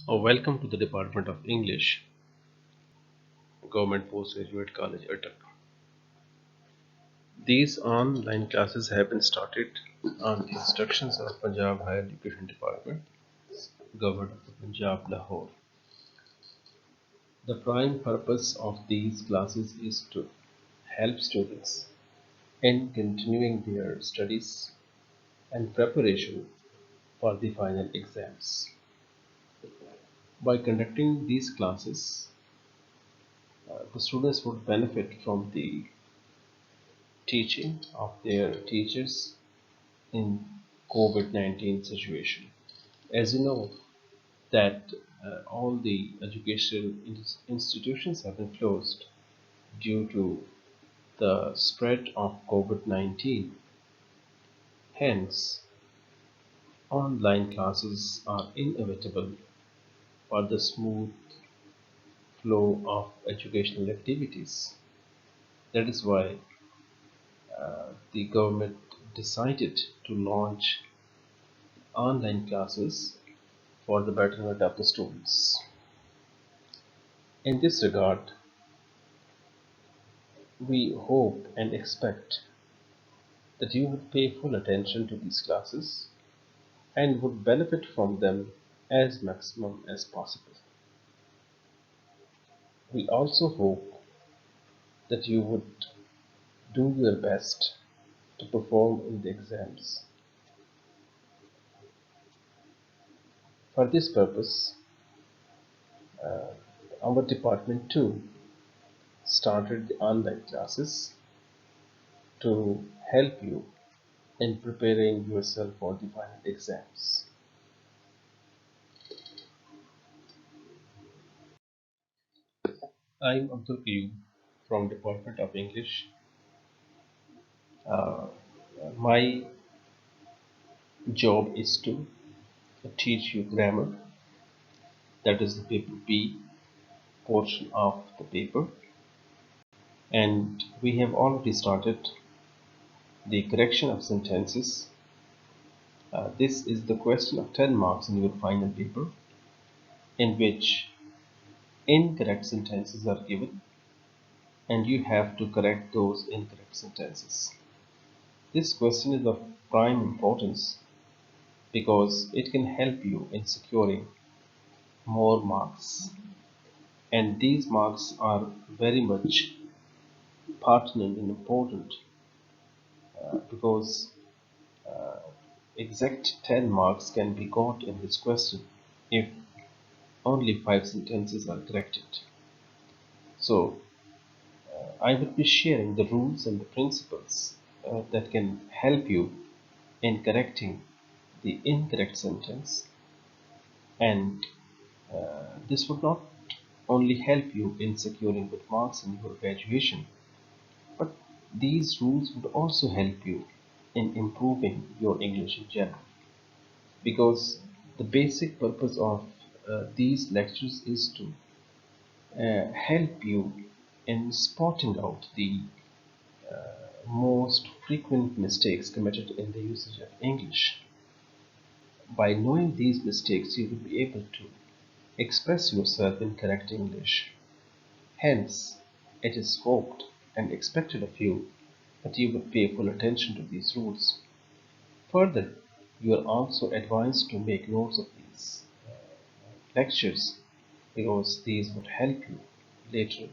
Welcome to the Department of English, Government Postgraduate College, Attock. These online classes have been started on the instructions of Punjab Higher Education Department, Govt of Punjab, Lahore. The prime purpose of these classes is to help students in continuing their studies and preparation for the final exams. By conducting these classes, the students would benefit from the teaching of their teachers in COVID-19 situation. As you know that all the educational institutions have been closed due to the spread of COVID-19. Hence, online classes are inevitable for the smooth flow of educational activities. That is why the government decided to launch online classes for the betterment of the students. In this regard, we hope and expect that you would pay full attention to these classes and would benefit from them as maximum as possible. We also hope that you would do your best to perform in the exams. For this purpose, our department too started the online classes to help you in preparing yourself for the final exams. I'm Abdul from Department of English. Uh, my job is to teach you grammar, that is the paper B portion of the paper, and we have already started the correction of sentences. This is the question of 10 marks in your final paper, in which incorrect sentences are given and you have to correct those incorrect sentences. This question is of prime importance because it can help you in securing more marks, and these marks are very much pertinent and important because exact 10 marks can be got in this question if only 5 sentences are corrected. So I will be sharing the rules and the principles that can help you in correcting the incorrect sentence, and this would not only help you in securing good marks in your graduation, but these rules would also help you in improving your English in general, because the basic purpose of these lectures is to help you in spotting out the most frequent mistakes committed in the usage of English. By knowing these mistakes, you will be able to express yourself in correct English. Hence, it is hoped and expected of you that you would pay full attention to these rules. Further, you are also advised to make notes of these lectures because these would help you later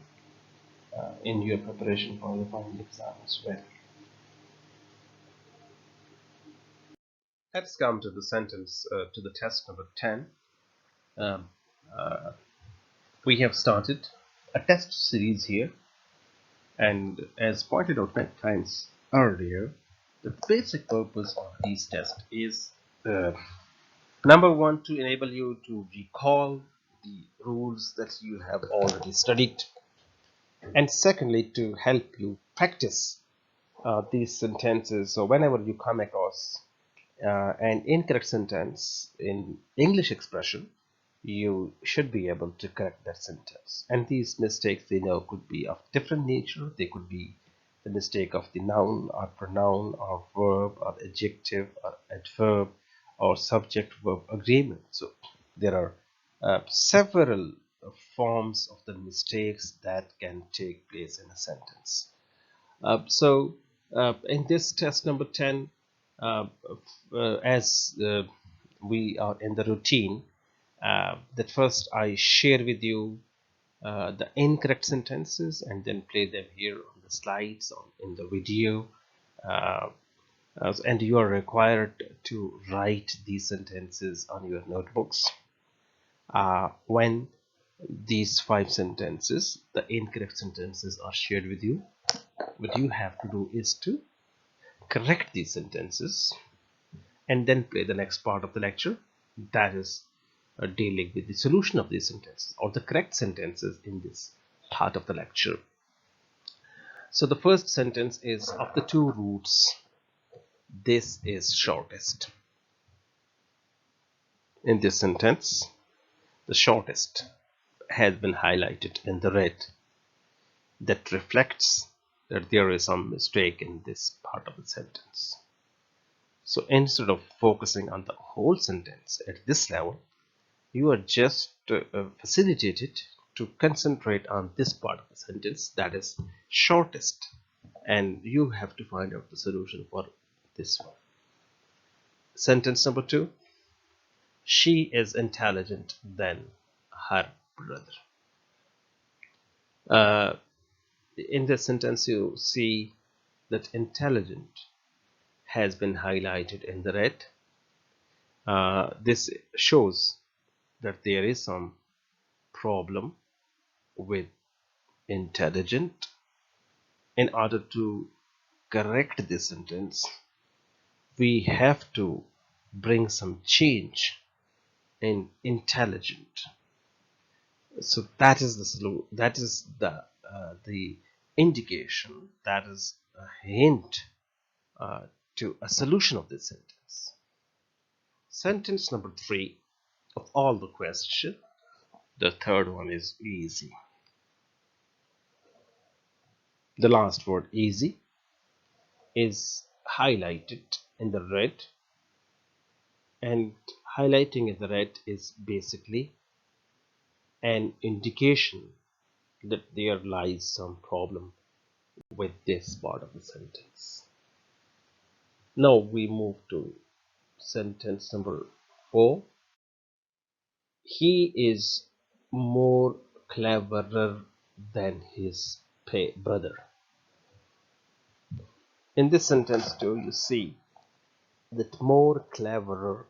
in your preparation for the final exam as well. Let's come to the sentence, to the test number 10. Um, uh, we have started a test series here, and as pointed out many times earlier, the basic purpose of these tests is number one, to enable you to recall the rules that you have already studied, and secondly, to help you practice these sentences. So whenever you come across an incorrect sentence in English expression, you should be able to correct that sentence. And these mistakes, they know, could be of different nature. They could be the mistake of the noun or pronoun or verb or adjective or adverb or subject verb agreement. So there are several forms of the mistakes that can take place in a sentence. In this test number 10, as we are in the routine, that first I share with you the incorrect sentences and then play them here on the slides or in the video. Uh, and you are required to write these sentences on your notebooks. When these 5 sentences, the incorrect sentences, are shared with you, what you have to do is to correct these sentences and then play the next part of the lecture, that is dealing with the solution of these sentences or the correct sentences in this part of the lecture. So the first sentence is, of the 2 routes, this is shortest. In this sentence, the shortest has been highlighted in the red. That reflects that there is some mistake in this part of the sentence. So instead of focusing on the whole sentence at this level, you are just facilitated to concentrate on this part of the sentence, that is shortest, and you have to find out the solution for this one. Sentence number 2, she is intelligent than her brother. In this sentence you see that intelligent has been highlighted in the red. This shows that there is some problem with intelligent. In order to correct this sentence, we have to bring some change in intelligent. So that is the indication, that is a hint to a solution of this sentence. Sentence number 3, of all the question, the third one is easy. The last word, easy, is highlighted in the red, and highlighting in the red is basically an indication that there lies some problem with this part of the sentence. Now we move to sentence number 4. He is more cleverer than his brother. In this sentence too, you see that more cleverer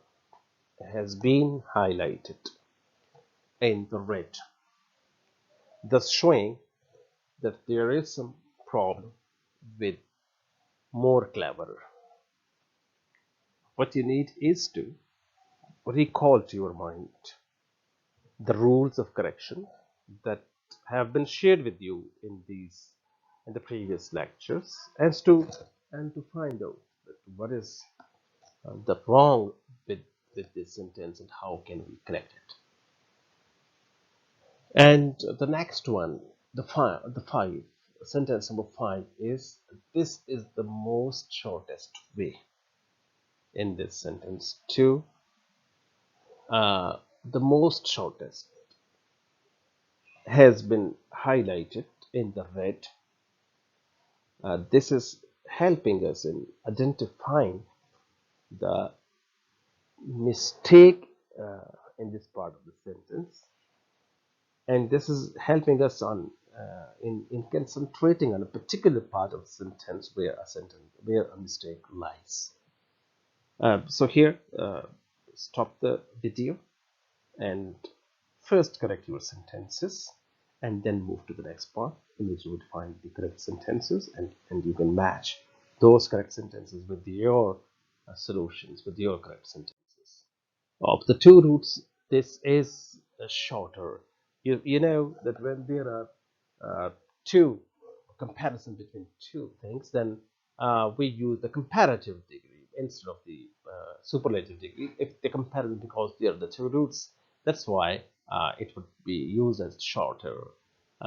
has been highlighted in the red, thus showing that there is some problem with more cleverer. What you need is to recall to your mind the rules of correction that have been shared with you in the previous lectures, and to find out what is the wrong with this sentence and how can we correct it. And the next one, the five, sentence number 5 is, this is the most shortest way. In this sentence too, the most shortest has been highlighted in the red. This is helping us in identifying the mistake in this part of the sentence, and this is helping us on in concentrating on a particular part of the sentence where a mistake lies. So here, stop the video and first correct your sentences, and then move to the next part in which you would find the correct sentences, and you can match those correct sentences with your solutions, with your correct sentences. Of the 2 routes, this is shorter. You know that when there are two comparison between 2 things, then we use the comparative degree instead of the superlative degree. If the comparison, because they are the 2 routes, that's why it would be used as shorter.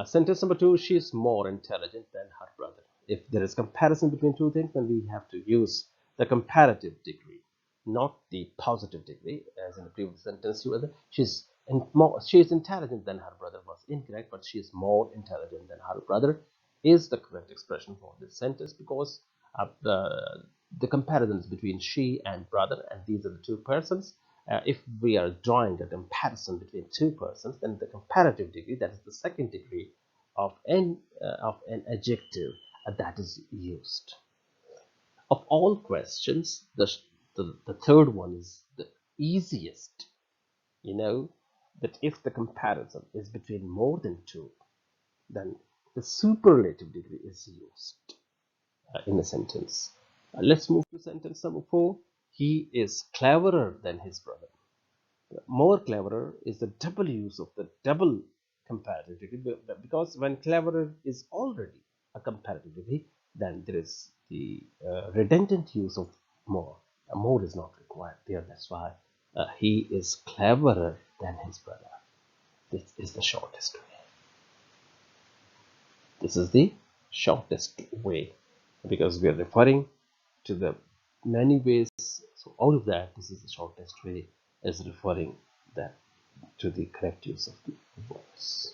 Sentence number 2, she is more intelligent than her brother. If there is comparison between 2 things, then we have to use the comparative degree, not the positive degree, as in the previous sentence. She's and more, she is intelligent than her brother was incorrect, but she is more intelligent than her brother is the correct expression for this sentence, because the comparisons between she and brother, and these are the two persons. If we are drawing a comparison between two persons, then the comparative degree, that is the second degree of an adjective that is used. Of all questions, the third one is the easiest. You know that if the comparison is between more than two, then the superlative degree is used in a sentence. Let's move to sentence number 4. He is cleverer than his brother. More cleverer is the double use of the double comparative degree, because when cleverer is already a comparative degree, then there is the redundant use of more. More is not required there. That's why he is cleverer than his brother. This is the shortest way. This is the shortest way, because we are referring to the many ways. So out of that, this is the shortest way, is referring that to the correct use of the voice.